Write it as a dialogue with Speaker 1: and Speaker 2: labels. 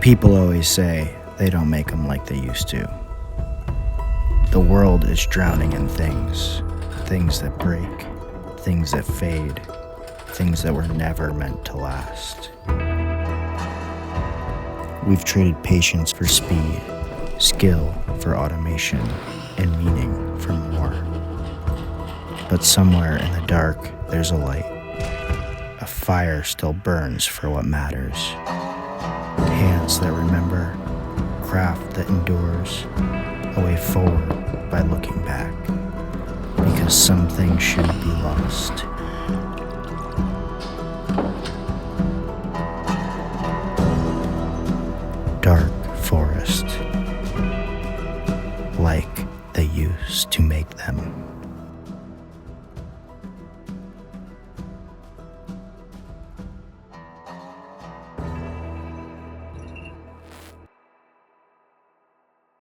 Speaker 1: People always say they don't make them like they used to. The world is drowning in things that break, things that fade, things that were never meant to last. We've traded patience for speed, skill for automation, and meaning for more. But somewhere in the dark, there's a light. A fire still burns for what matters. Hands that remember, craft that endures, a way forward by looking back. Because some things shouldn't be lost,